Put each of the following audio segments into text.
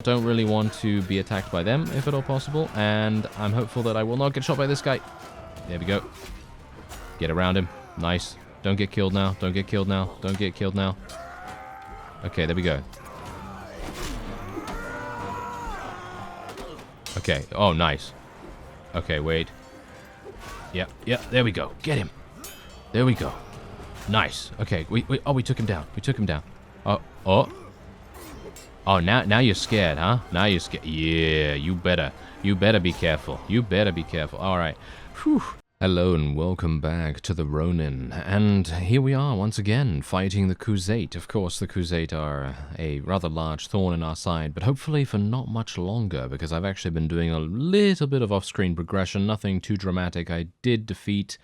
Don't really want to be attacked by them, if at all possible, and I'm hopeful that I will not get shot by this guy. There we go. Get around him. Nice. Don't get killed now. Don't get killed now. Don't get killed now. Okay, there we go. Okay. Oh, nice. Okay, wait. Yep, there we go. Get him. There we go. Nice. Okay, we took him down. We took him down. Oh, now you're scared, huh? Now you're scared. Yeah, you better be careful. You better be careful. All right. Whew. Hello and welcome back to the Ronin, and here we are once again fighting the Khuzait. Of course, the Khuzait are a rather large thorn in our side, but hopefully for not much longer, because I've actually been doing a little bit of off-screen progression, nothing too dramatic. I did defeat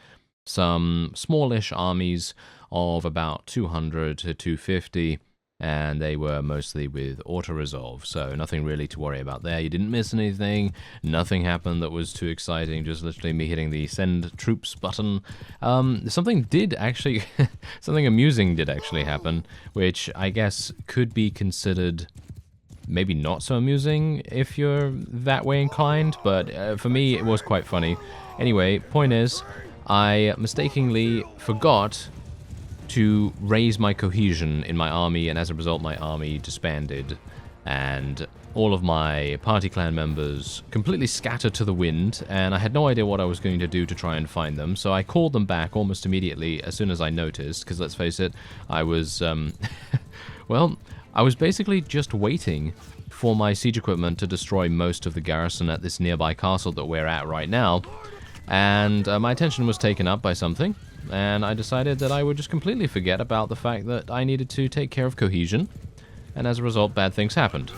some smallish armies of about 200 to 250, and they were mostly with auto-resolve, so nothing really to worry about there. You didn't miss anything, nothing happened that was too exciting, just literally me hitting the send troops button. Something amusing did actually happen, which I guess could be considered maybe not so amusing if you're that way inclined, but for me it was quite funny. Anyway, point is, I mistakenly forgot to raise my cohesion in my army, and as a result my army disbanded, and all of my party clan members completely scattered to the wind, and I had no idea what I was going to do to try and find them, so I called them back almost immediately as soon as I noticed, because let's face it, I was, well, I was basically just waiting for my siege equipment to destroy most of the garrison at this nearby castle that we're at right now, and my attention was taken up by something, and I decided that I would just completely forget about the fact that I needed to take care of cohesion, and as a result bad things happened.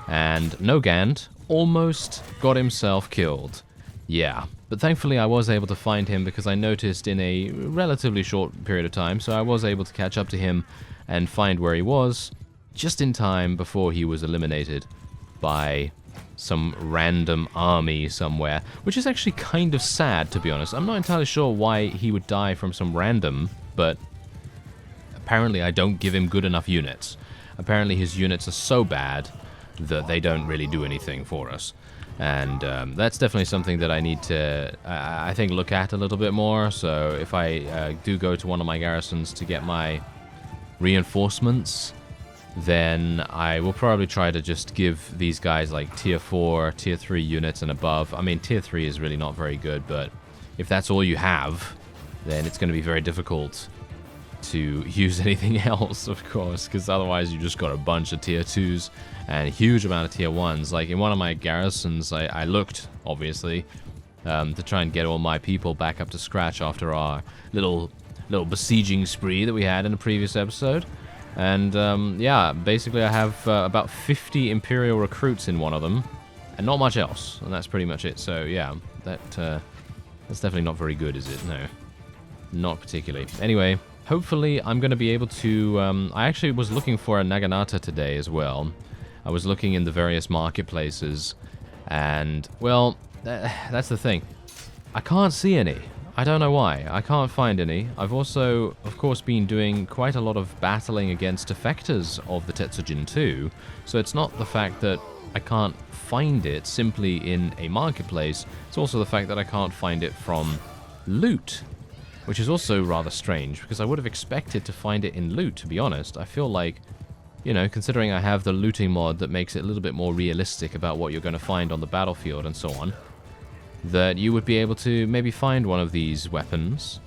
And Nogand almost got himself killed. Yeah, but thankfully I was able to find him because I noticed in a relatively short period of time, so I was able to catch up to him and find where he was just in time before he was eliminated by some random army somewhere, which is actually kind of sad, to be honest. I'm not entirely sure why he would die from some random, but apparently I don't give him good enough units. Apparently his units are so bad that they don't really do anything for us. And that's definitely something that I need to, I think, look at a little bit more. So if I do go to one of my garrisons to get my reinforcements, then I will probably try to just give these guys like tier 4, tier 3 units and above. I mean, tier 3 is really not very good, but if that's all you have, then it's going to be very difficult to use anything else, of course, because otherwise you just got a bunch of tier 2s and a huge amount of tier 1s. Like in one of my garrisons, I looked, obviously, to try and get all my people back up to scratch after our little besieging spree that we had in the previous episode. And yeah, basically I have about 50 Imperial recruits in one of them, and not much else, and that's pretty much it. So yeah, that's definitely not very good, is it? No, not particularly. Anyway, hopefully I'm going to be able to, I actually was looking for a Naginata today as well. I was looking in the various marketplaces, and, well, that's the thing. I can't see any. I don't know why. I can't find any. I've also, of course, been doing quite a lot of battling against defectors of the Tetsujin too, so it's not the fact that I can't find it simply in a marketplace, it's also the fact that I can't find it from loot, which is also rather strange, because I would have expected to find it in loot, to be honest. I feel like, you know, considering I have the looting mod that makes it a little bit more realistic about what you're going to find on the battlefield and so on, that you would be able to maybe find one of these weapons.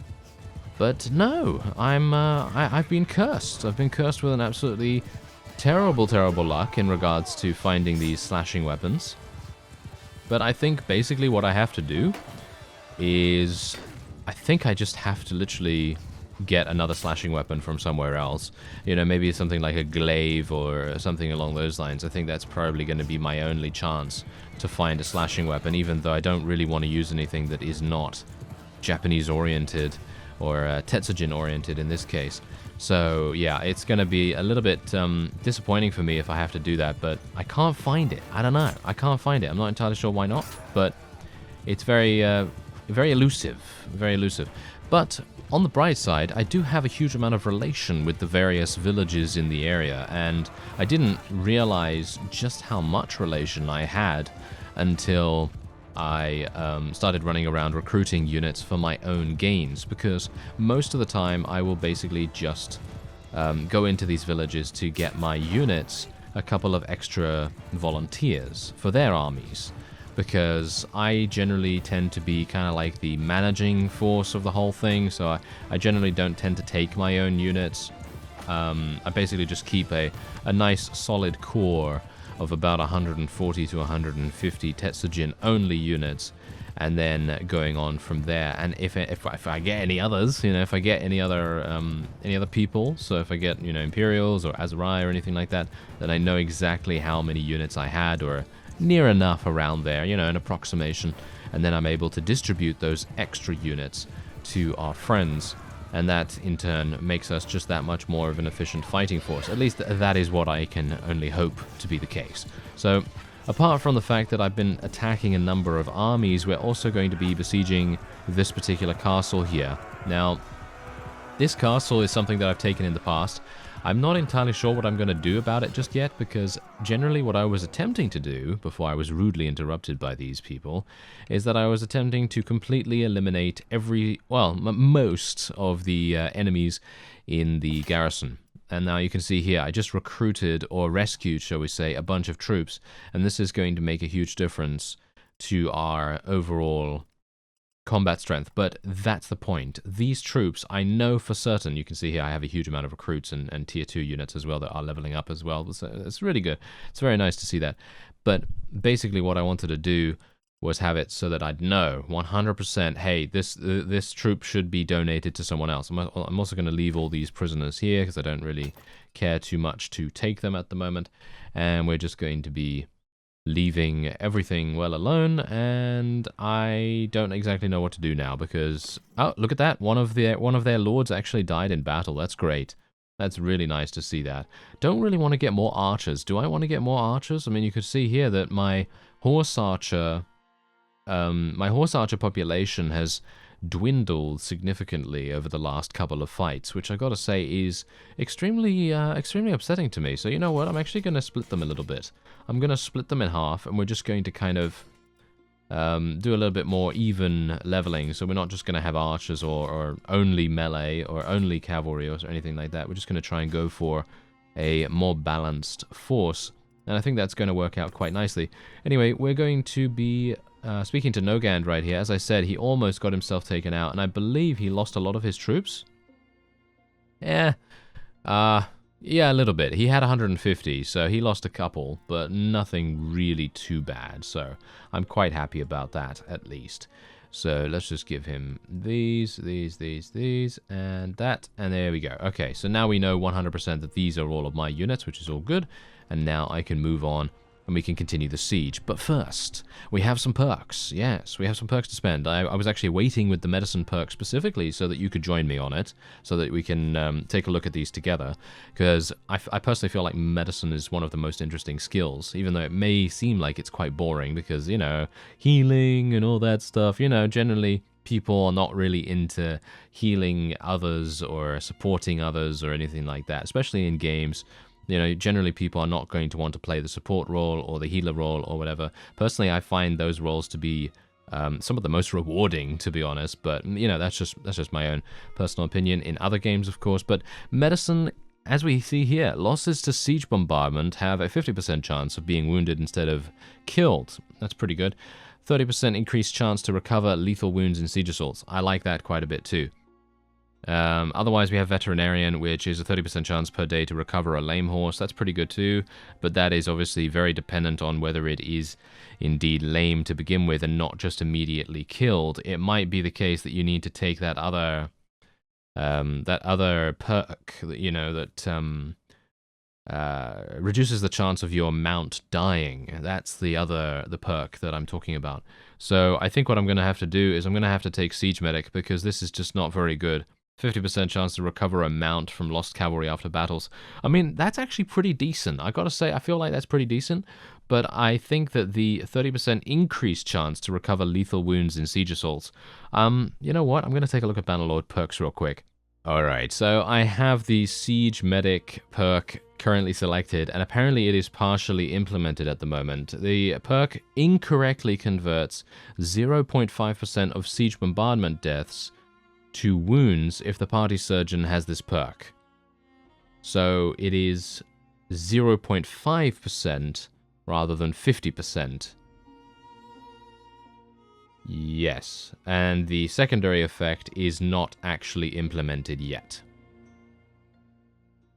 But no, I've been cursed. I've been cursed with an absolutely terrible luck in regards to finding these slashing weapons. But I think basically what I have to do is, I think I just have to literally get another slashing weapon from somewhere else. You know, maybe something like a glaive or something along those lines. I think that's probably going to be my only chance to find a slashing weapon, even though I don't really want to use anything that is not Japanese-oriented or Tetsujin-oriented in this case. So, yeah, it's going to be a little bit disappointing for me if I have to do that, but I can't find it. I don't know. I can't find it. I'm not entirely sure why not, but it's very elusive. Very elusive. But on the bright side, I do have a huge amount of relation with the various villages in the area, and I didn't realize just how much relation I had until I started running around recruiting units for my own gains, because most of the time I will basically just go into these villages to get my units a couple of extra volunteers for their armies, because I generally tend to be kind of like the managing force of the whole thing, so I generally don't tend to take my own units. I basically just keep a nice solid core of about 140 to 150 Tetsujin only units, and then going on from there. And if I get any others, if I get any other people, so if I get Imperials or Azurai or anything like that, then I know exactly how many units I had, or near enough around there, an approximation, and then I'm able to distribute those extra units to our friends, and that in turn makes us just that much more of an efficient fighting force. At least that is what I can only hope to be the case. So apart from the fact that I've been attacking a number of armies, we're also going to be besieging this particular castle here. Now, this castle is something that I've taken in the past. I'm not entirely sure what I'm going to do about it just yet, because generally what I was attempting to do, before I was rudely interrupted by these people, is that I was attempting to completely eliminate most of the enemies in the garrison. And now you can see here, I just recruited, or rescued, shall we say, a bunch of troops, and this is going to make a huge difference to our overall combat strength. But that's the point. These troops, I know for certain, you can see here I have a huge amount of recruits and tier 2 units as well that are leveling up as well. So it's really good. It's very nice to see that. But basically what I wanted to do was have it so that I'd know 100%, hey, this troop should be donated to someone else. I'm also going to leave all these prisoners here because I don't really care too much to take them at the moment. And we're just going to be leaving everything well alone, and I don't exactly know what to do now, because look at that, one of their lords actually died in battle. That's great. That's really nice to see that. Don't really want to get more archers. Do I want to get more archers? I mean, you could see here that my horse archer population has dwindled significantly over the last couple of fights, which I gotta say is extremely upsetting to me. So you know what, I'm actually going to split them a little bit. I'm going to split them in half, and we're just going to kind of do a little bit more even leveling. So we're not just going to have archers or only melee or only cavalry or anything like that. We're just going to try and go for a more balanced force, and I think that's going to work out quite nicely. Anyway, we're going to be speaking to Nogand right here. As I said, he almost got himself taken out, and I believe he lost a lot of his troops. Yeah, a little bit. He had 150, so he lost a couple, but nothing really too bad, so I'm quite happy about that, at least. So let's just give him these, and that, and there we go. Okay, so now we know 100% that these are all of my units, which is all good, and now I can move on and we can continue the siege. But first, we have some perks. Yes, we have some perks to spend. I was actually waiting with the medicine perk specifically so that you could join me on it, so that we can take a look at these together, because I personally feel like medicine is one of the most interesting skills, even though it may seem like it's quite boring, because, healing and all that stuff, generally people are not really into healing others or supporting others or anything like that, especially in games. Generally people are not going to want to play the support role or the healer role or whatever. Personally, I find those roles to be some of the most rewarding, to be honest, but, that's just my own personal opinion in other games, of course. But medicine, as we see here, losses to siege bombardment have a 50% chance of being wounded instead of killed. That's pretty good. 30% increased chance to recover lethal wounds in siege assaults. I like that quite a bit too. Otherwise, we have Veterinarian, which is a 30% chance per day to recover a lame horse. That's pretty good too, but that is obviously very dependent on whether it is indeed lame to begin with and not just immediately killed. It might be the case that you need to take that other perk, that reduces the chance of your mount dying. That's the perk that I'm talking about. So I think what I'm going to have to do is I'm going to have to take Siege Medic, because this is just not very good. 50% chance to recover a mount from lost cavalry after battles. I mean, that's actually pretty decent. I gotta say, I feel like that's pretty decent, but I think that the 30% increased chance to recover lethal wounds in siege assaults. You know what? I'm gonna take a look at Bannerlord perks real quick. Alright, so I have the Siege Medic perk currently selected, and apparently it is partially implemented at the moment. The perk incorrectly converts 0.5% of siege bombardment deaths to wounds if the party surgeon has this perk. So it is 0.5% rather than 50%. Yes, and the secondary effect is not actually implemented yet.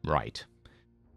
Right.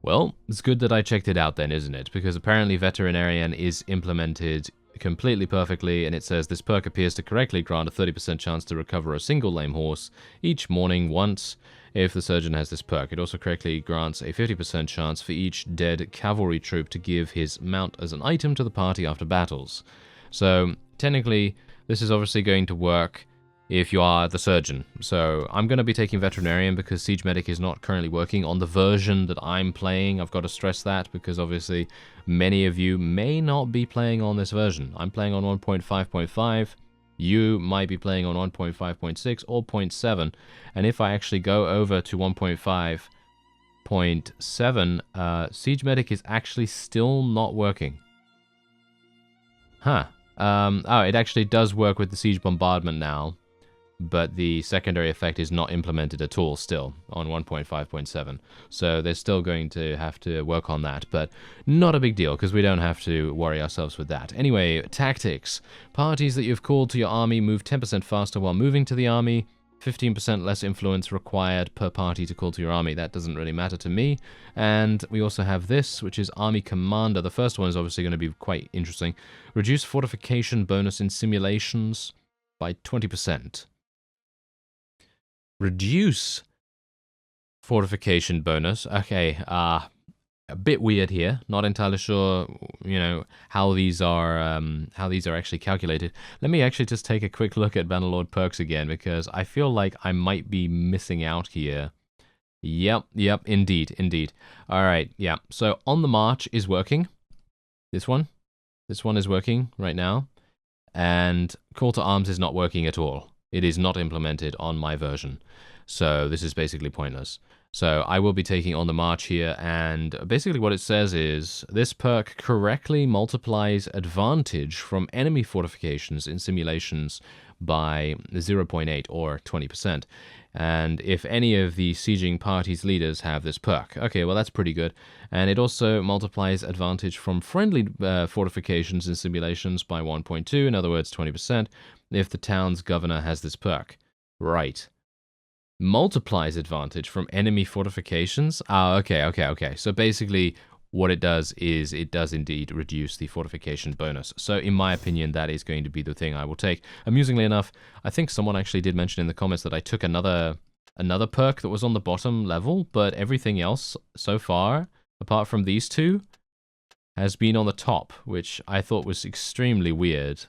Well, it's good that I checked it out then, isn't it? Because apparently Veterinarian is implemented completely perfectly, and it says this perk appears to correctly grant a 30% chance to recover a single lame horse each morning once if the surgeon has this perk. It also correctly grants a 50% chance for each dead cavalry troop to give his mount as an item to the party after battles. So, technically, this is obviously going to work if you are the surgeon. So I'm going to be taking Veterinarian because Siege Medic is not currently working on the version that I'm playing. I've got to stress that because obviously many of you may not be playing on this version. I'm playing on 1.5.5. You might be playing on 1.5.6 or 0.7. And if I actually go over to 1.5.7, Siege Medic is actually still not working. Huh. Oh, it actually does work with the Siege Bombardment now, but the secondary effect is not implemented at all still on 1.5.7. So they're still going to have to work on that, but not a big deal because we don't have to worry ourselves with that. Anyway, tactics. Parties that you've called to your army move 10% faster while moving to the army. 15% less influence required per party to call to your army. That doesn't really matter to me. And we also have this, which is Army Commander. The first one is obviously going to be quite interesting. Reduce fortification bonus in simulations by 20%. Reduce fortification bonus. Okay, a bit weird here. Not entirely sure, you know, how these are actually calculated. Let me actually just take a quick look at Bannerlord perks again because I feel like I might be missing out here. Yep, indeed. All right, yeah. So On the March is working. This one is working right now, and Call to Arms is not working at all. It is not implemented on my version, so this is basically pointless. So I will be taking On the March here, and basically what it says is, this perk correctly multiplies advantage from enemy fortifications in simulations by 0.8 or 20%. And if any of the sieging party's leaders have this perk. Okay, well that's pretty good. And it also multiplies advantage from friendly fortifications in simulations by 1.2, in other words 20%, if the town's governor has this perk. Right. Multiplies advantage from enemy fortifications? Oh, okay. So basically, what it does is it does indeed reduce the fortification bonus. So in my opinion, that is going to be the thing I will take. Amusingly enough, I think someone actually did mention in the comments that I took another perk that was on the bottom level, but everything else so far, apart from these two, has been on the top, which I thought was extremely weird.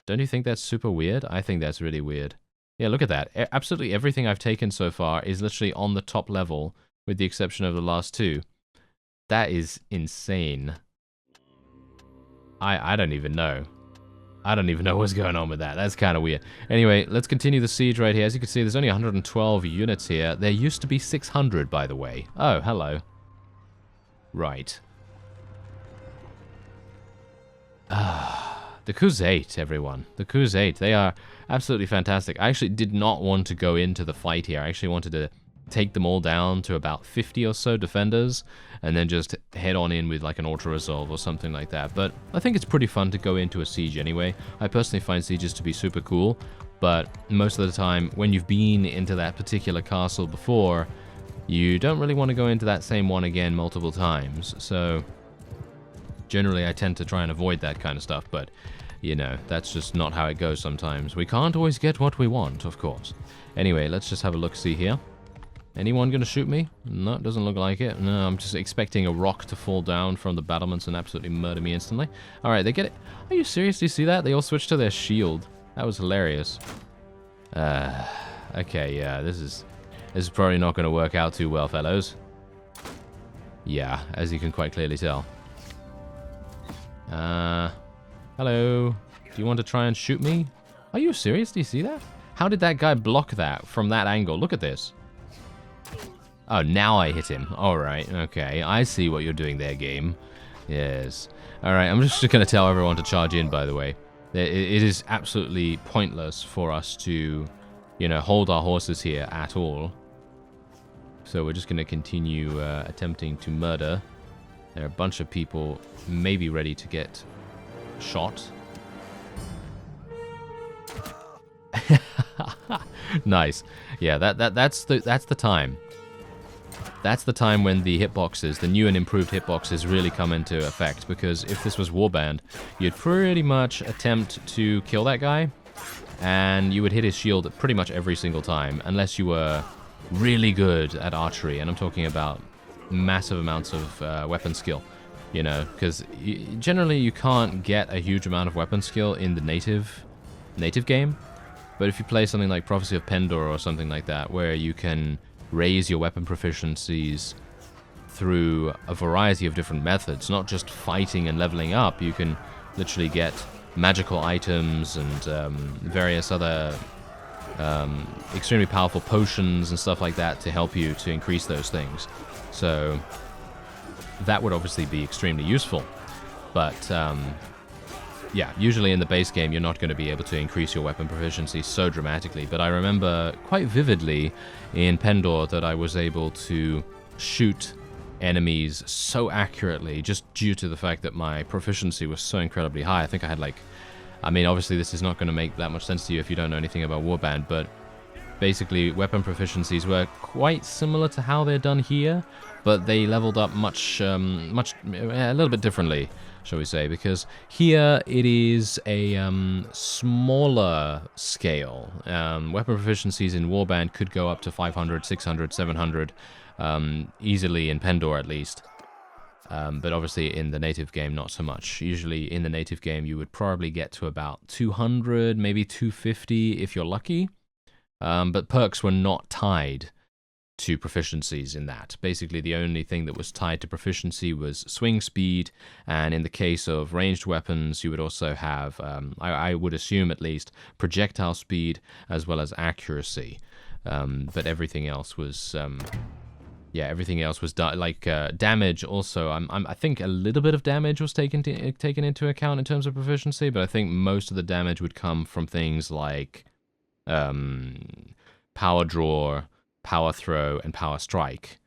Don't you think that's super weird? I think that's really weird. Yeah, look at that. Absolutely everything I've taken so far is literally on the top level, with the exception of the last two. That is insane. I don't even know. I don't even know what's going on with that. That's kind of weird. Anyway, let's continue the siege right here. As you can see, there's only 112 units here. There used to be 600, by the way. Oh, hello. Right. The Crusade, everyone. The Crusade. They are absolutely fantastic. I actually did not want to go into the fight here. I actually wanted to take them all down to about 50 or so defenders, and then just head on in with like an auto-resolve or something like that. But I think it's pretty fun to go into a siege anyway. I personally find sieges to be super cool, but most of the time, when you've been into that particular castle before, you don't really want to go into that same one again multiple times. So generally, I tend to try and avoid that kind of stuff, but you know, that's just not how it goes sometimes. We can't always get what we want, of course. Anyway, let's just have a look-see here. Anyone gonna shoot me? No, it doesn't look like it. No, I'm just expecting a rock to fall down from the battlements and absolutely murder me instantly. Alright, they get it. Are you seriously see that? They all switched to their shield. That was hilarious. Okay, yeah, this is probably not going to work out too well, fellows. Yeah, as you can quite clearly tell. Hello. Do you want to try and shoot me? Are you serious? Do you see that? How did that guy block that from that angle? Look at this. Oh, now I hit him. Alright, okay. I see what you're doing there, game. Yes. Alright, I'm just going to tell everyone to charge in, by the way. It is absolutely pointless for us to, you know, hold our horses here at all. So we're just going to continue attempting to murder. There are a bunch of people maybe ready to get shot. Nice. Yeah, that's the time. That's the time when the hitboxes, the new and improved hitboxes, really come into effect. Because if this was Warband, you'd pretty much attempt to kill that guy, and you would hit his shield pretty much every single time, unless you were really good at archery. And I'm talking about massive amounts of weapon skill, you know, because generally you can't get a huge amount of weapon skill in the native game. But if you play something like Prophecy of Pendor or something like that, where you can raise your weapon proficiencies through a variety of different methods, not just fighting and leveling up, you can literally get magical items and various other extremely powerful potions and stuff like that to help you to increase those things. So that would obviously be extremely useful. But yeah, usually in the base game, you're not going to be able to increase your weapon proficiency so dramatically. But I remember quite vividly in Pendor that I was able to shoot enemies so accurately just due to the fact that my proficiency was so incredibly high. I think I had like... I mean, obviously this is not going to make that much sense to you if you don't know anything about Warband, but basically weapon proficiencies were quite similar to how they're done here, but they leveled up a little bit differently, shall we say, because here it is a smaller scale. Weapon proficiencies in Warband could go up to 500, 600, 700, easily in Pendor at least. But obviously in the native game, not so much. Usually in the native game, you would probably get to about 200, maybe 250 if you're lucky. But perks were not tied to proficiencies in that. Basically, the only thing that was tied to proficiency was swing speed, and in the case of ranged weapons, you would also have, I would assume at least, projectile speed as well as accuracy. But everything else was... yeah, everything else was like damage. Also, I think a little bit of damage was taken into account in terms of proficiency, but I think most of the damage would come from things like power draw, power throw, and power strike,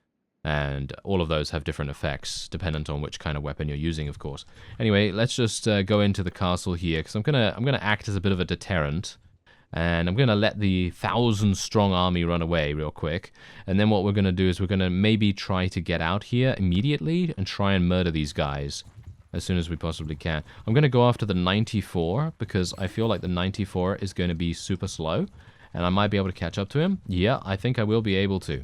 and all of those have different effects dependent on which kind of weapon you're using, of course. Anyway, let's just go into the castle here because I'm gonna act as a bit of a deterrent. And I'm going to let the 1,000-strong army run away real quick. And then what we're going to do is we're going to maybe try to get out here immediately and try and murder these guys as soon as we possibly can. I'm going to go after the 94 because I feel like the 94 is going to be super slow. And I might be able to catch up to him. Yeah, I think I will be able to.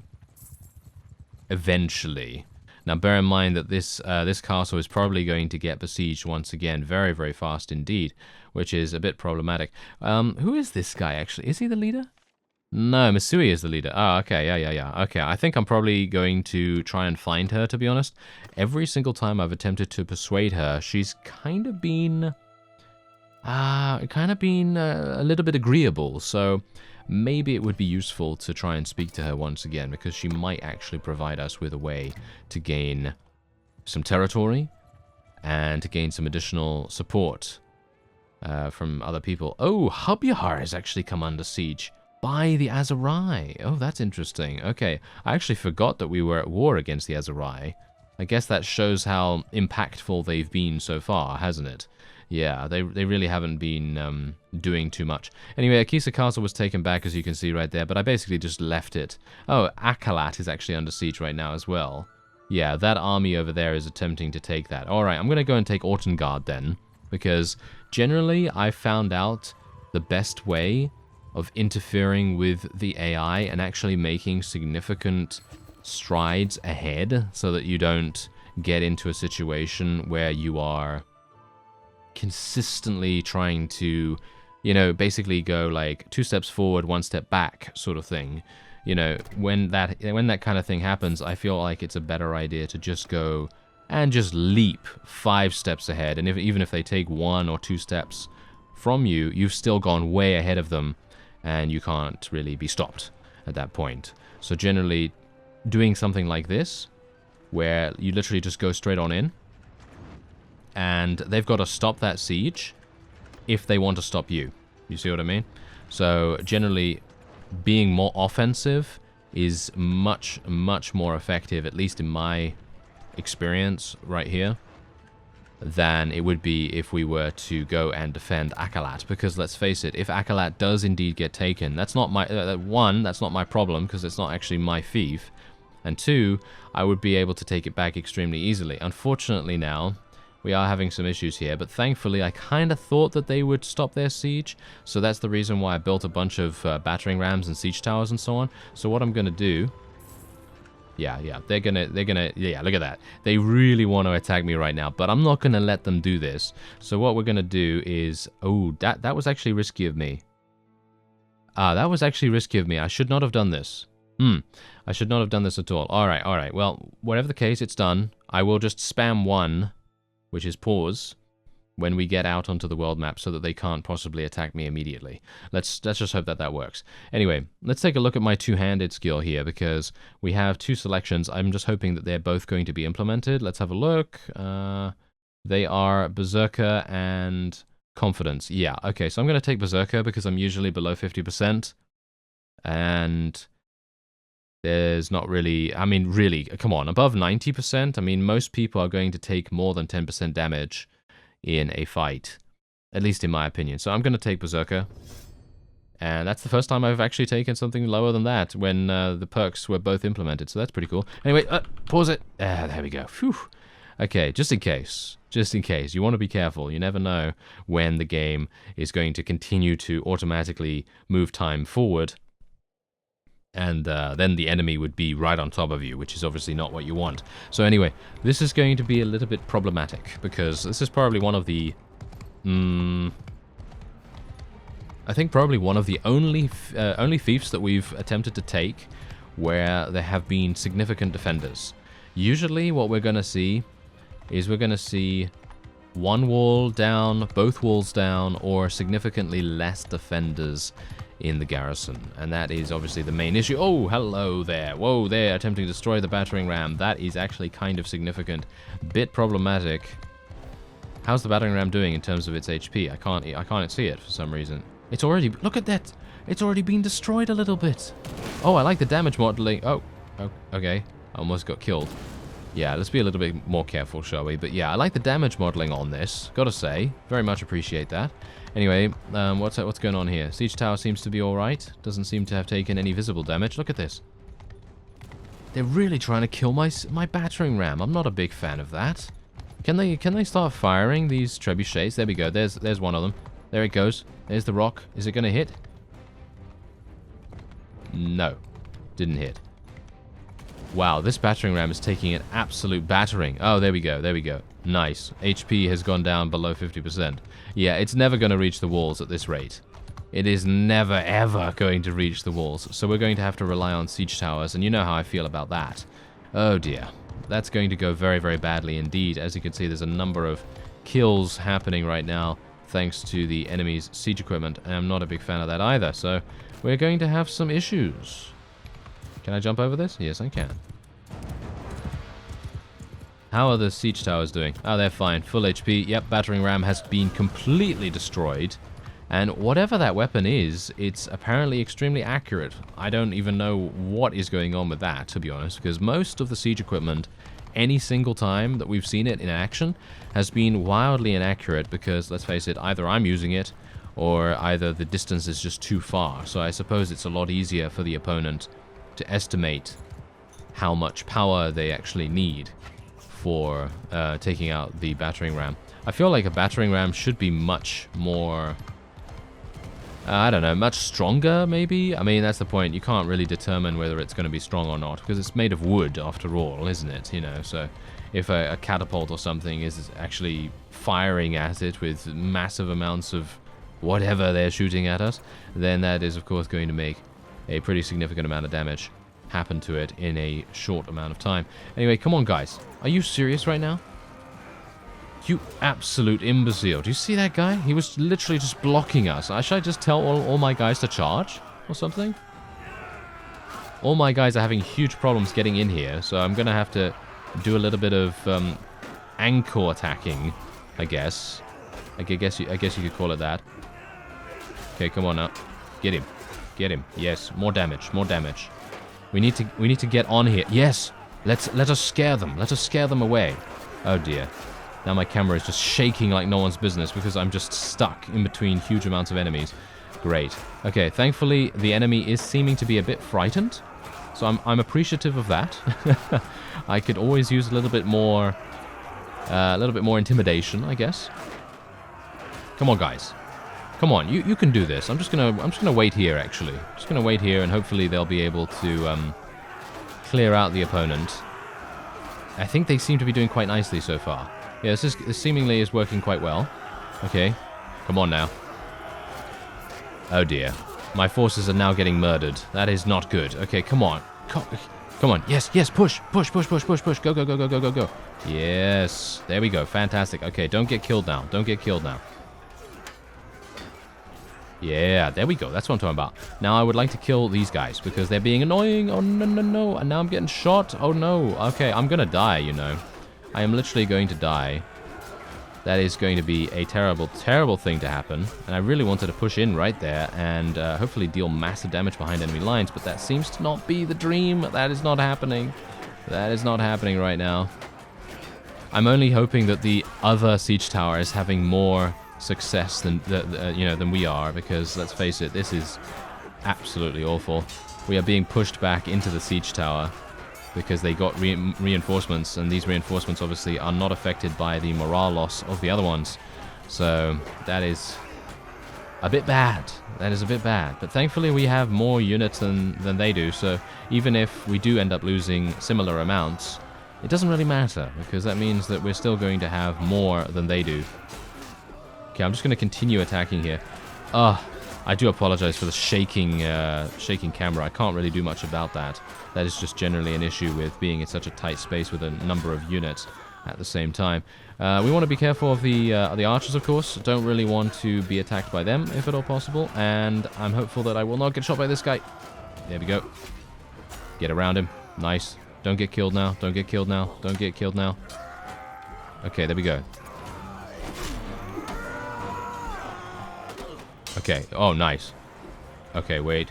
Eventually. Now, bear in mind that this castle is probably going to get besieged once again very, very fast indeed, which is a bit problematic. Who is this guy, actually? Is he the leader? No, Misui is the leader. Oh, okay, yeah. Okay, I think I'm probably going to try and find her, to be honest. Every single time I've attempted to persuade her, she's kind of been... a little bit agreeable, so... maybe it would be useful to try and speak to her once again, because she might actually provide us with a way to gain some territory and to gain some additional support from other people. Oh, Hubyahar has actually come under siege by the Aserai. Oh, that's interesting. Okay, I actually forgot that we were at war against the Aserai. I guess that shows how impactful they've been so far, hasn't it? Yeah, they really haven't been doing too much. Anyway, Akisa Castle was taken back, as you can see right there, but I basically just left it. Oh, Akalat is actually under siege right now as well. Yeah, that army over there is attempting to take that. Alright, I'm going to go and take Ortengard then, because generally I found out the best way of interfering with the AI and actually making significant strides ahead so that you don't get into a situation where you are... consistently trying to, you know, basically go like 2 steps forward, 1 step back sort of thing. You know, when that kind of thing happens, I feel like it's a better idea to just go and just leap 5 steps ahead. And even if they take 1 or 2 steps from you, you've still gone way ahead of them, and you can't really be stopped at that point. So generally, doing something like this, where you literally just go straight on in, and they've got to stop that siege if they want to stop you. You see what I mean? So generally, being more offensive is much, much more effective, at least in my experience right here, than it would be if we were to go and defend Akalat. Because let's face it, if Akalat does indeed get taken, that's not my one, that's not my problem, because it's not actually my fief, and 2, I would be able to take it back extremely easily. Unfortunately now, we are having some issues here, but thankfully I kind of thought that they would stop their siege, so that's the reason why I built a bunch of battering rams and siege towers and so on. So what I'm gonna do, yeah, they're gonna, yeah, look at that. They really want to attack me right now, but I'm not gonna let them do this. So what we're gonna do is, oh, that was actually risky of me. That was actually risky of me. I should not have done this. I should not have done this at all. All right. Well, whatever the case, it's done. I will just spam 1, which is pause, when we get out onto the world map so that they can't possibly attack me immediately. Let's just hope that works. Anyway, let's take a look at my two-handed skill here, because we have 2 selections. I'm just hoping that they're both going to be implemented. Let's have a look. They are Berserker and Confidence. Yeah, okay, so I'm going to take Berserker because I'm usually below 50%. And there's not really, I mean, really, come on, above 90%? I mean, most people are going to take more than 10% damage in a fight, at least in my opinion. So I'm going to take Berserker, and that's the first time I've actually taken something lower than that when the perks were both implemented, so that's pretty cool. Anyway, pause it. There we go. Phew. Okay, just in case, you want to be careful. You never know when the game is going to continue to automatically move time forward, and then the enemy would be right on top of you, which is obviously not what you want. So anyway, this is going to be a little bit problematic, because this is probably one of the... I think probably one of the only fiefs that we've attempted to take where there have been significant defenders. Usually what we're going to see is we're going to see 1 wall down, both walls down, or significantly less defenders in the garrison, and that is obviously the main issue. Oh, hello there. Whoa, they're attempting to destroy the battering ram. That is actually kind of significant. Bit problematic. How's the battering ram doing in terms of its HP? I can't see it for some reason. It's already, look at that. It's already been destroyed a little bit. Oh, I like the damage modeling. Oh, okay. I almost got killed. Yeah, let's be a little bit more careful, shall we? But yeah, I like the damage modeling on this. Gotta say, very much appreciate that. Anyway, what's going on here? Siege tower seems to be alright. Doesn't seem to have taken any visible damage. Look at this. They're really trying to kill my battering ram. I'm not a big fan of that. Can they start firing these trebuchets? There we go. There's one of them. There it goes. There's the rock. Is it going to hit? No. Didn't hit. Wow, this battering ram is taking an absolute battering. Oh, there we go. There we go. Nice. HP has gone down below 50%. Yeah, it's never going to reach the walls at this rate. It is never, ever going to reach the walls. So we're going to have to rely on siege towers, and you know how I feel about that. Oh dear. That's going to go very, very badly indeed. As you can see, there's a number of kills happening right now thanks to the enemy's siege equipment, and I'm not a big fan of that either. So we're going to have some issues. Can I jump over this? Yes, I can. How are the siege towers doing? Oh, they're fine. Full HP. Yep, battering ram has been completely destroyed. And whatever that weapon is, it's apparently extremely accurate. I don't even know what is going on with that, to be honest, because most of the siege equipment, any single time that we've seen it in action, has been wildly inaccurate because, let's face it, either I'm using it or either the distance is just too far. So I suppose it's a lot easier for the opponent to estimate how much power they actually need for taking out the battering ram. I feel like a battering ram should be much more... I don't know, much stronger, maybe? I mean, that's the point. You can't really determine whether it's going to be strong or not, because it's made of wood, after all, isn't it? You know, so if a catapult or something is actually firing at it with massive amounts of whatever they're shooting at us, then that is, of course, going to make a pretty significant amount of damage happen to it in a short amount of time. Anyway, come on, guys. Are you serious right now? You absolute imbecile. Do you see that guy? He was literally just blocking us. Should I just tell all my guys to charge or something? All my guys are having huge problems getting in here, so I'm going to have to do a little bit of anchor attacking, I guess. I guess you could call it that. Okay, come on now. Get him. Get him. Yes, more damage. More damage. We need to get on here. Yes. Let us scare them. Let us scare them away. Oh dear. Now my camera is just shaking like no one's business because I'm just stuck in between huge amounts of enemies. Great. Okay, thankfully the enemy is seeming to be a bit frightened. So I'm appreciative of that. I could always use a little bit more intimidation, I guess. Come on, guys. Come on, you can do this. I'm just gonna wait here, actually. Just gonna wait here, and hopefully they'll be able to clear out the opponent. I think they seem to be doing quite nicely so far. Yeah, this seemingly is working quite well. Okay, come on now. Oh dear, my forces are now getting murdered. That is not good. Okay, come on, come on. Yes, push. Go, go. Yes, there we go. Fantastic. Okay, don't get killed now. Don't get killed now. Yeah, there we go. That's what I'm talking about. Now I would like to kill these guys because they're being annoying. Oh, no. And now I'm getting shot. Oh, no. Okay, I'm going to die, you know. I am literally going to die. That is going to be a terrible, terrible thing to happen. And I really wanted to push in right there and hopefully deal massive damage behind enemy lines. But that seems to not be the dream. That is not happening. That is not happening right now. I'm only hoping that the other siege tower is having more success than we are, because let's face it, this is absolutely awful. We are being pushed back into the siege tower because they got reinforcements, and these reinforcements obviously are not affected by the morale loss of the other ones. So that is a bit bad. That is a bit bad. But thankfully we have more units than they do, so even if we do end up losing similar amounts, it doesn't really matter, because that means that we're still going to have more than they do. Okay, I'm just going to continue attacking here. I do apologize for the shaking camera. I can't really do much about that. That is just generally an issue with being in such a tight space with a number of units at the same time. We want to be careful of the archers, of course. Don't really want to be attacked by them, if at all possible. And I'm hopeful that I will not get shot by this guy. There we go. Get around him. Nice. Don't get killed now. Don't get killed now. Don't get killed now. Okay, there we go. Okay. Oh, nice. Okay, wait.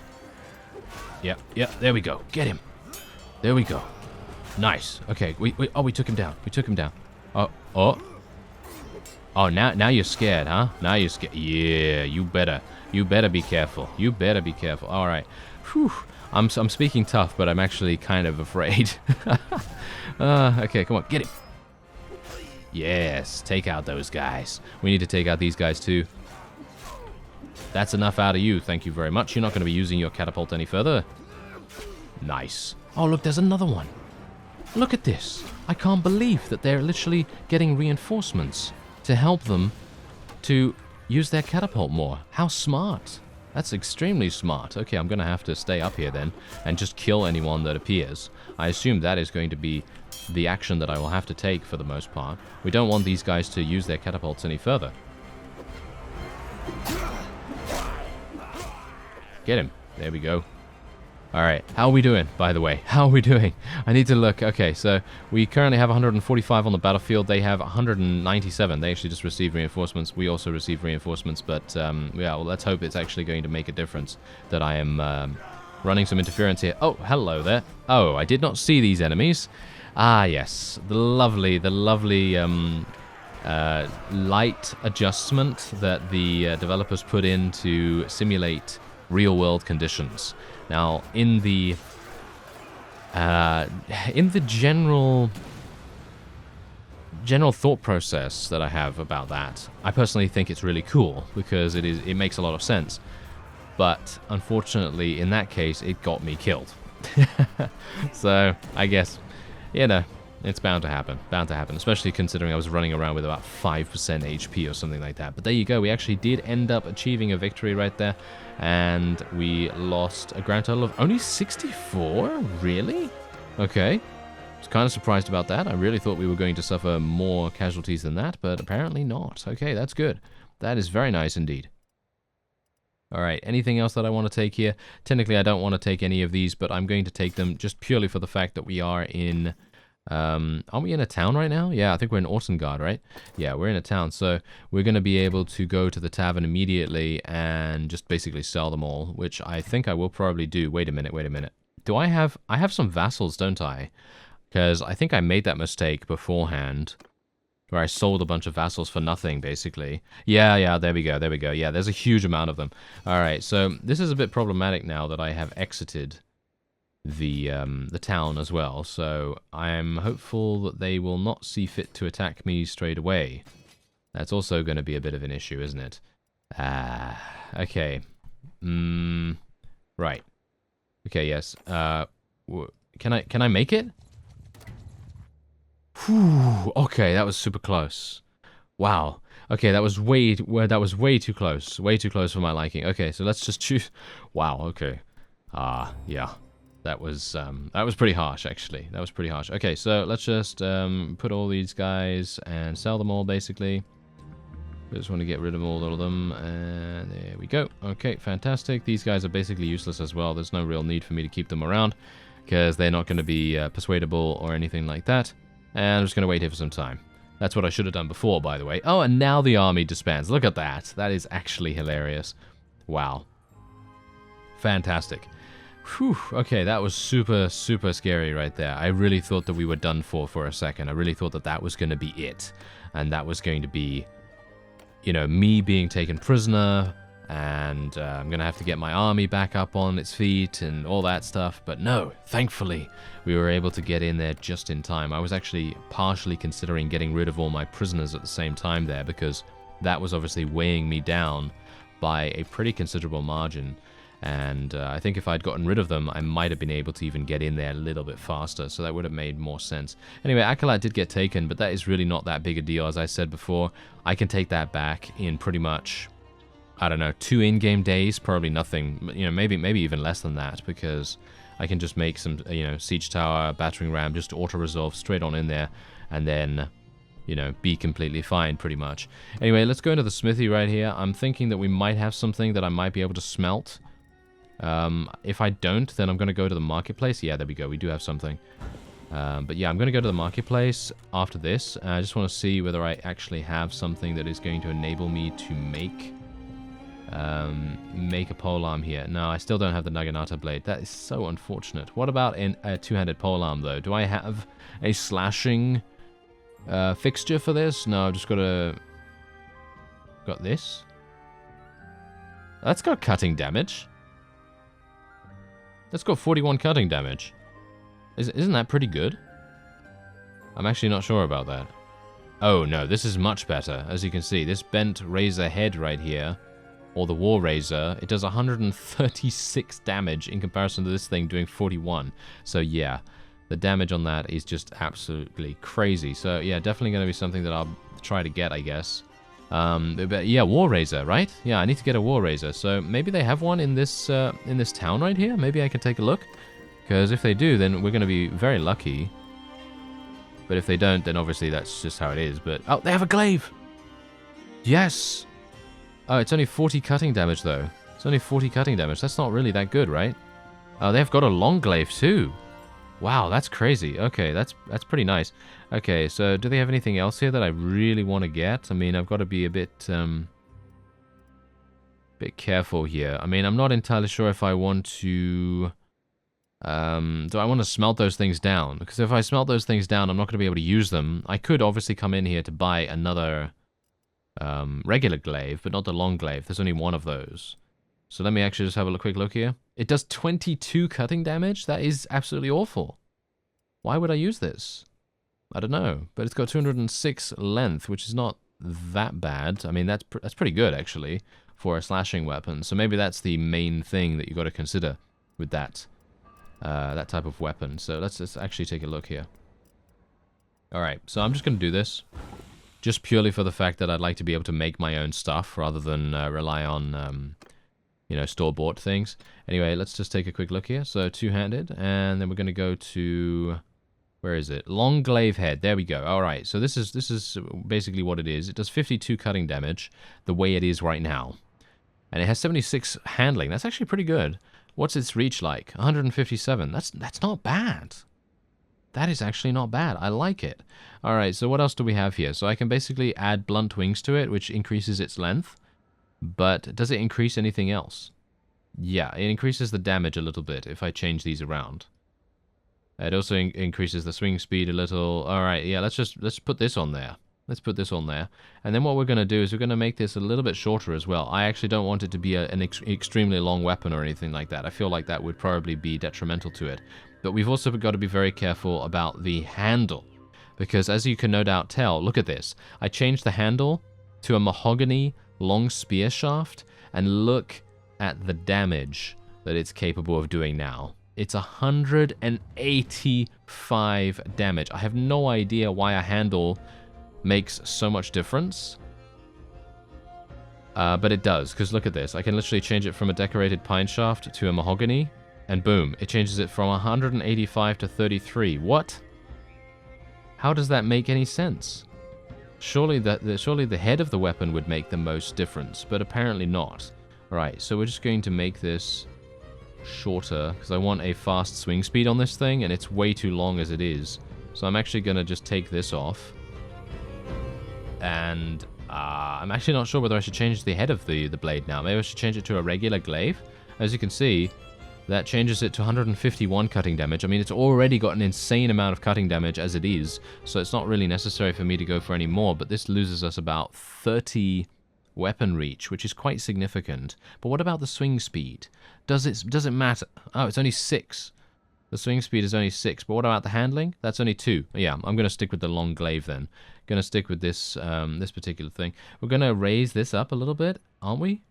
Yep, there we go. Get him. There we go. Nice. Okay, we took him down. We took him down. Oh, now you're scared, huh? Now you're scared. Yeah, you better be careful. You better be careful. All right. Whew. I'm speaking tough, but I'm actually kind of afraid. Okay, come on. Get him. Yes, take out those guys. We need to take out these guys, too. That's enough out of you, thank you very much. You're not going to be using your catapult any further. Nice. Oh, look, there's another one. Look at this. I can't believe that they're literally getting reinforcements to help them to use their catapult more. How smart. That's extremely smart. Okay, I'm going to have to stay up here then and just kill anyone that appears. I assume that is going to be the action that I will have to take for the most part. We don't want these guys to use their catapults any further. Get him. There we go. Alright, how are we doing, by the way? How are we doing? I need to look. Okay, so we currently have 145 on the battlefield. They have 197. They actually just received reinforcements. We also received reinforcements, but yeah, well, let's hope it's actually going to make a difference that I am running some interference here. Oh, hello there. Oh, I did not see these enemies. Ah, yes. The lovely light adjustment that the developers put in to simulate real-world conditions. Now, in the general thought process that I have about that, I personally think it's really cool because it makes a lot of sense. But unfortunately, in that case, it got me killed. So I guess, you know, It's bound to happen. Bound to happen, especially considering I was running around with about 5% HP or something like that. But there you go. We actually did end up achieving a victory right there. And we lost a grand total of only 64? Really? Okay. I was kind of surprised about that. I really thought we were going to suffer more casualties than that, but apparently not. Okay, that's good. That is very nice indeed. Alright, anything else that I want to take here? Technically, I don't want to take any of these, but I'm going to take them just purely for the fact that we are in... aren't we in a town right now? Yeah, I think we're in Ortengard, right? Yeah, we're in a town, so we're going to be able to go to the tavern immediately and just basically sell them all, which I think I will probably do. Wait a minute. Do I have some vassals, don't I? Because I think I made that mistake beforehand, where I sold a bunch of vassals for nothing, basically. Yeah, there we go. Yeah, there's a huge amount of them. Alright, so this is a bit problematic now that I have exited the town as well, so I'm hopeful that they will not see fit to attack me straight away. That's also going to be a bit of an issue, isn't it? Okay. Right. Okay, yes. Can I make it? Whew, okay, that was super close. Wow. Okay, that was way too close. Way too close for my liking. Okay, so let's just choose. Wow, okay. Yeah. That was pretty harsh, actually. That was pretty harsh. Okay, so let's just put all these guys and sell them all, basically. I just want to get rid of all of them, and there we go. Okay, fantastic. These guys are basically useless as well. There's no real need for me to keep them around, because they're not going to be persuadable or anything like that. And I'm just going to wait here for some time. That's what I should have done before, by the way. Oh, and now the army disbands. Look at that. That is actually hilarious. Wow. Fantastic. Whew, okay, that was super, super scary right there. I really thought that we were done for a second. I really thought that that was going to be it. And that was going to be, you know, me being taken prisoner, and I'm going to have to get my army back up on its feet and all that stuff. But no, thankfully, we were able to get in there just in time. I was actually partially considering getting rid of all my prisoners at the same time there, because that was obviously weighing me down by a pretty considerable margin. And I think if I'd gotten rid of them, I might have been able to even get in there a little bit faster, so that would have made more sense. Anyway, Acolyte did get taken, but that is really not that big a deal. As I said before, I can take that back in pretty much, I don't know, 2 in-game days, probably nothing, you know, maybe even less than that, because I can just make some, you know, siege tower, battering ram, just auto-resolve straight on in there, and then, you know, be completely fine, pretty much. Anyway, let's go into the smithy right here. I'm thinking that we might have something that I might be able to smelt. If I don't, then I'm going to go to the marketplace. Yeah, there we go. We do have something. But yeah, I'm going to go to the marketplace after this. I just want to see whether I actually have something that is going to enable me to make a polearm here. No, I still don't have the Naginata blade. That is so unfortunate. What about a two-handed polearm, though? Do I have a slashing fixture for this? No, I've just got a... Got this? That's got cutting damage. That's got 41 cutting damage. Isn't that pretty good? I'm actually not sure about that. Oh, no, this is much better. As you can see, this bent razor head right here, or the war razor, it does 136 damage in comparison to this thing doing 41. So, yeah, the damage on that is just absolutely crazy. So, yeah, definitely going to be something that I'll try to get, I guess. But yeah, war razor, right? Yeah, I need to get a war razor. So maybe they have one in this town right here. Maybe I can take a look, because if they do, then we're going to be very lucky. But if they don't, then obviously that's just how it is. But oh, they have a glaive. Yes. Oh, it's only 40 cutting damage though. It's only 40 cutting damage. That's not really that good, right? Oh, they've got a long glaive too. Wow, that's crazy. Okay, that's pretty nice. Okay, so do they have anything else here that I really want to get? I mean, I've got to be a bit careful here. I mean, I'm not entirely sure if I want to... do I want to smelt those things down? Because if I smelt those things down, I'm not going to be able to use them. I could obviously come in here to buy another regular glaive, but not the long glaive. There's only one of those. So let me actually just have a quick look here. It does 22 cutting damage? That is absolutely awful. Why would I use this? I don't know. But it's got 206 length, which is not that bad. I mean, that's pretty good, actually, for a slashing weapon. So maybe that's the main thing that you got to consider with that type of weapon. So let's actually take a look here. Alright, so I'm just going to do this. Just purely for the fact that I'd like to be able to make my own stuff rather than rely on, you know, store-bought things. Anyway, let's just take a quick look here. So, two-handed, and then we're going to go to... Where is it? Long glaive head. There we go. Alright, so this is basically what it is. It does 52 cutting damage, the way it is right now. And it has 76 handling. That's actually pretty good. What's its reach like? 157. That's not bad. That is actually not bad. I like it. Alright, so what else do we have here? So I can basically add blunt wings to it, which increases its length. But does it increase anything else? Yeah, it increases the damage a little bit if I change these around. It also increases the swing speed a little. Alright, yeah, let's put this on there. Let's put this on there. And then what we're going to do is we're going to make this a little bit shorter as well. I actually don't want it to be an extremely long weapon or anything like that. I feel like that would probably be detrimental to it. But we've also got to be very careful about the handle. Because as you can no doubt tell, look at this. I changed the handle to a mahogany long spear shaft. And look at the damage that it's capable of doing now. It's 185 damage. I have no idea why a handle makes so much difference. But it does, because look at this. I can literally change it from a decorated pine shaft to a mahogany, and boom, it changes it from 185 to 33. What? How does that make any sense? Surely the head of the weapon would make the most difference, but apparently not. Alright, so we're just going to make this shorter, because I want a fast swing speed on this thing, and it's way too long as it is. So I'm actually going to just take this off. And I'm actually not sure whether I should change the head of the blade now. Maybe I should change it to a regular glaive. As you can see, that changes it to 151 cutting damage. I mean, it's already got an insane amount of cutting damage as it is, so it's not really necessary for me to go for any more, but this loses us about 30 weapon reach, which is quite significant. But what about the swing speed? Does it matter? Oh, it's only 6. The swing speed is only 6, but what about the handling? That's only 2. Yeah, I'm going to stick with the long glaive then. Going to stick with this this particular thing. We're going to raise this up a little bit, aren't we?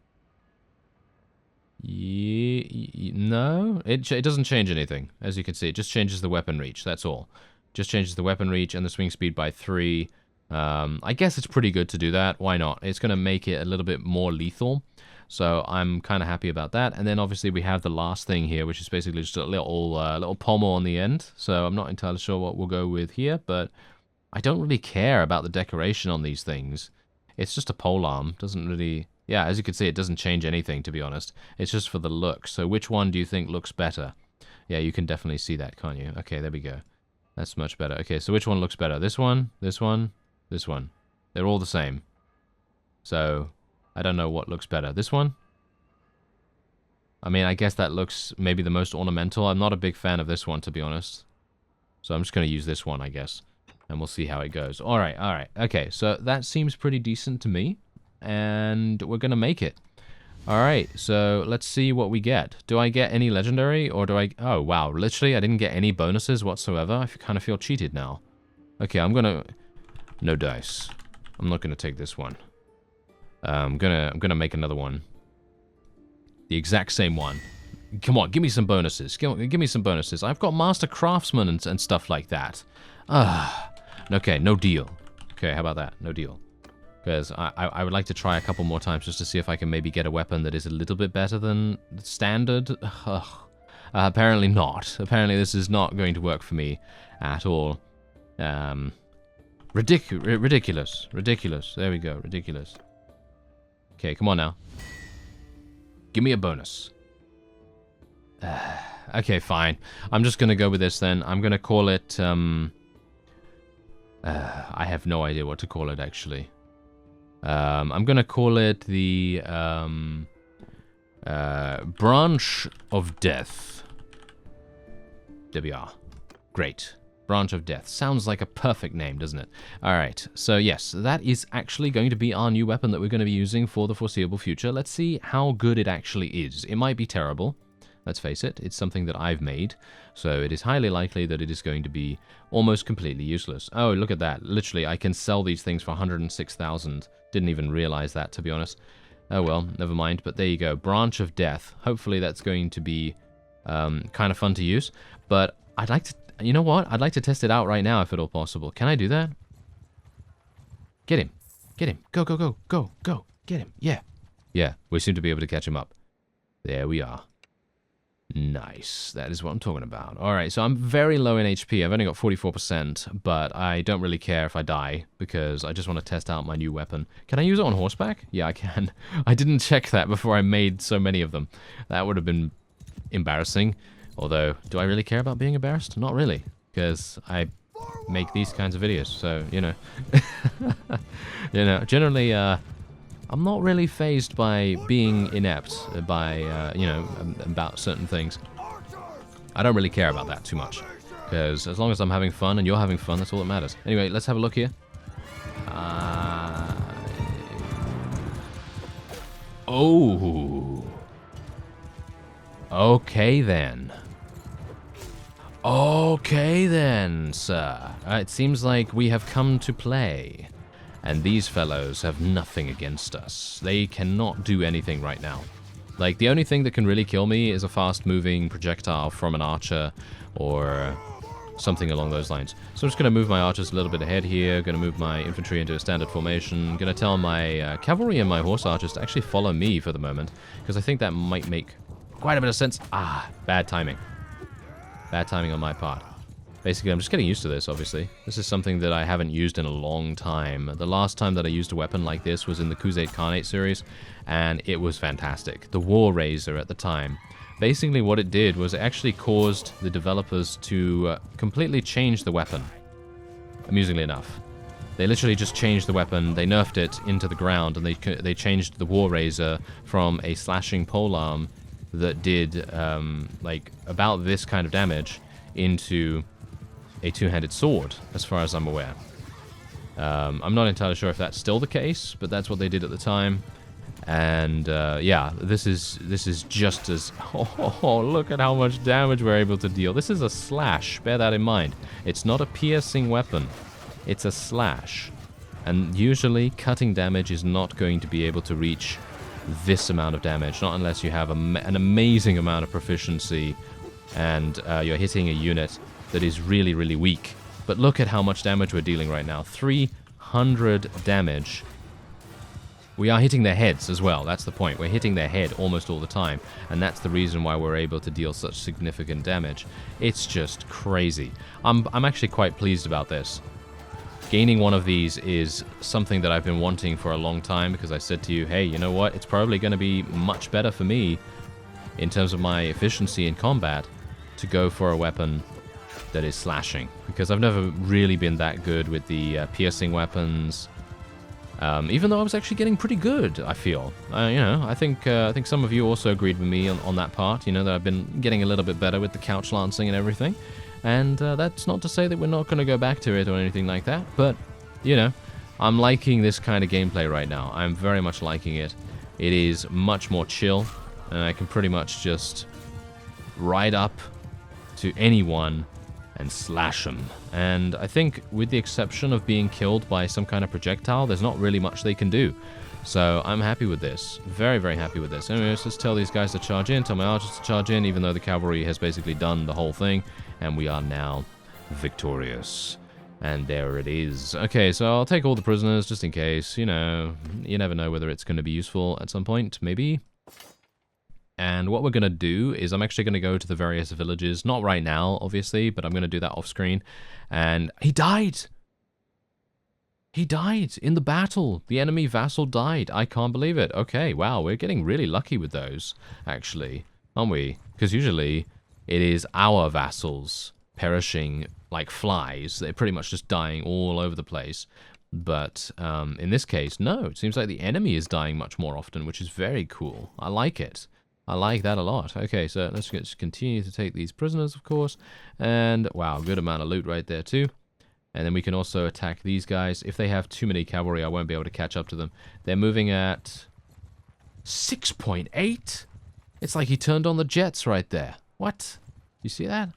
No, it doesn't change anything. As you can see, it just changes the weapon reach, that's all. Just changes the weapon reach and the swing speed by 3. I guess it's pretty good to do that. Why not? It's going to make it a little bit more lethal. So I'm kind of happy about that. And then obviously we have the last thing here, which is basically just a little pommel on the end. So I'm not entirely sure what we'll go with here, but I don't really care about the decoration on these things. It's just a polearm. Doesn't really... Yeah, as you can see, it doesn't change anything, to be honest. It's just for the look. So which one do you think looks better? Yeah, you can definitely see that, can't you? Okay, there we go. That's much better. Okay, so which one looks better? This one, this one, this one. They're all the same. So... I don't know what looks better. This one? I mean, I guess that looks maybe the most ornamental. I'm not a big fan of this one, to be honest. So I'm just going to use this one, I guess. And we'll see how it goes. Alright, alright. Okay, so that seems pretty decent to me. And we're going to make it. Alright, so let's see what we get. Do I get any legendary, or do I... Oh, wow. Literally, I didn't get any bonuses whatsoever. I kind of feel cheated now. Okay, I'm going to... No dice. I'm not going to take this one. I'm gonna make another one. The exact same one. Come on, give me some bonuses. Give me some bonuses. I've got Master Craftsman and stuff like that. Okay, no deal. Okay, how about that? No deal. Because I would like to try a couple more times just to see if I can maybe get a weapon that is a little bit better than standard. Apparently not. Apparently this is not going to work for me at all. Ridiculous. Ridiculous. There we go. Ridiculous. Okay, come on now. Give me a bonus. Okay, fine. I'm just going to go with this then. I'm going to call it... I have no idea what to call it, actually. I'm going to call it the... Branch of Death. There we are. Great. Branch of Death. Sounds like a perfect name, doesn't it? Alright, so yes, that is actually going to be our new weapon that we're going to be using for the foreseeable future. Let's see how good it actually is. It might be terrible. Let's face it, it's something that I've made, so it is highly likely that it is going to be almost completely useless. Oh, look at that. Literally, I can sell these things for 106,000. Didn't even realize that, to be honest. Oh well, never mind, but there you go. Branch of Death. Hopefully that's going to be kind of fun to use, but I'd like to... You know what? I'd like to test it out right now if at all possible. Can I do that? Get him. Get him. Go, go, go, go, go. Get him. Yeah. Yeah, we seem to be able to catch him up. There we are. Nice. That is what I'm talking about. Alright, so I'm very low in HP. I've only got 44%, but I don't really care if I die, because I just want to test out my new weapon. Can I use it on horseback? Yeah, I can. I didn't check that before I made so many of them. That would have been embarrassing. Although, do I really care about being embarrassed? Not really, because I make these kinds of videos, so, you know. You know, generally, I'm not really fazed by being inept, by, you know, about certain things. I don't really care about that too much, because as long as I'm having fun and you're having fun, that's all that matters. Anyway, let's have a look here. Oh. Okay, then. Okay, then, sir. It seems like we have come to play. And these fellows have nothing against us. They cannot do anything right now. Like, the only thing that can really kill me is a fast-moving projectile from an archer or something along those lines. So I'm just going to move my archers a little bit ahead here, going to move my infantry into a standard formation, going to tell my cavalry and my horse archers to actually follow me for the moment, because I think that might make quite a bit of sense. Ah, bad timing. Bad timing on my part. Basically, I'm just getting used to this, obviously. This is something that I haven't used in a long time. The last time that I used a weapon like this was in the Crusade Khanate series, and it was fantastic. The War Razor at the time. Basically, what it did was it actually caused the developers to completely change the weapon. Amusingly enough. They literally just changed the weapon, they nerfed it into the ground, and they changed the War Razor from a slashing polearm that did, like, about this kind of damage into a two-handed sword, as far as I'm aware. I'm not entirely sure if that's still the case, but that's what they did at the time. And yeah, this is just as... Oh, look at how much damage we're able to deal. This is a slash, bear that in mind. It's not a piercing weapon, it's a slash. And usually, cutting damage is not going to be able to reach this amount of damage, not unless you have an amazing amount of proficiency and you're hitting a unit that is really, really weak. But look at how much damage we're dealing right now. 300 damage. We are hitting their heads as well. That's the point. We're hitting their head almost all the time. And that's the reason why we're able to deal such significant damage. It's just crazy. I'm actually quite pleased about this. Gaining one of these is something that I've been wanting for a long time, because I said to you, hey, you know what? It's probably going to be much better for me in terms of my efficiency in combat to go for a weapon that is slashing, because I've never really been that good with the piercing weapons, even though I was actually getting pretty good, I feel. You know, I think some of you also agreed with me on that part, you know, that I've been getting a little bit better with the couch lancing and everything, and that's not to say that we're not going to go back to it or anything like that, but, you know, I'm liking this kind of gameplay right now. I'm very much liking it. It is much more chill, and I can pretty much just ride up to anyone and slash them. And I think, with the exception of being killed by some kind of projectile, there's not really much they can do. So I'm happy with this. Very, very happy with this. Anyway, let's just tell these guys to charge in, tell my archers to charge in, even though the cavalry has basically done the whole thing. And we are now victorious. And there it is. Okay, so I'll take all the prisoners, just in case. You know, you never know whether it's going to be useful at some point, maybe. And what we're going to do is I'm actually going to go to the various villages. Not right now, obviously, but I'm going to do that off screen. And he died! He died in the battle. The enemy vassal died. I can't believe it. Okay, wow, we're getting really lucky with those, actually, aren't we? Because usually it is our vassals perishing like flies. They're pretty much just dying all over the place. But in this case, no. It seems like the enemy is dying much more often, which is very cool. I like it. I like that a lot. Okay, so let's just continue to take these prisoners, of course. And, wow, good amount of loot right there, too. And then we can also attack these guys. If they have too many cavalry, I won't be able to catch up to them. They're moving at 6.8? It's like he turned on the jets right there. What? You see that?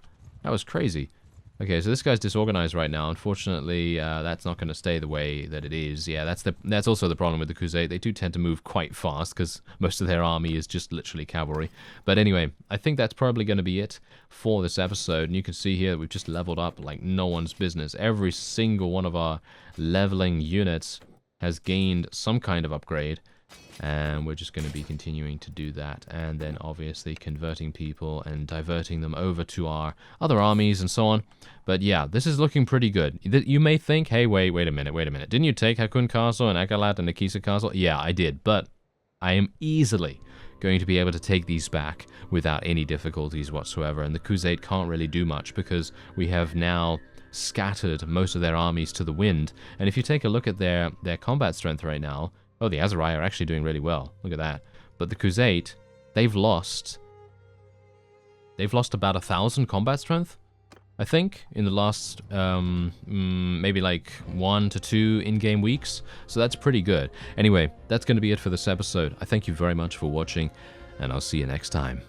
That was crazy. Okay, so this guy's disorganized right now. Unfortunately, that's not going to stay the way that it is. Yeah, that's also the problem with the Crusade. They do tend to move quite fast because most of their army is just literally cavalry. But anyway, I think that's probably going to be it for this episode. And you can see here that we've just leveled up like no one's business. Every single one of our leveling units has gained some kind of upgrade. And we're just going to be continuing to do that, and then obviously converting people and diverting them over to our other armies and so on. But yeah, this is looking pretty good. You may think, hey, wait a minute. Didn't you take Hakun Castle and Akalat and Nikisa Castle? Yeah, I did, but I am easily going to be able to take these back without any difficulties whatsoever, and the Crusade can't really do much because we have now scattered most of their armies to the wind. And if you take a look at their combat strength right now, oh, the Aserai are actually doing really well. Look at that. But the Crusade, they've lost about 1,000 combat strength, I think, in the last maybe like 1 to 2 in-game weeks. So that's pretty good. Anyway, that's going to be it for this episode. I thank you very much for watching, and I'll see you next time.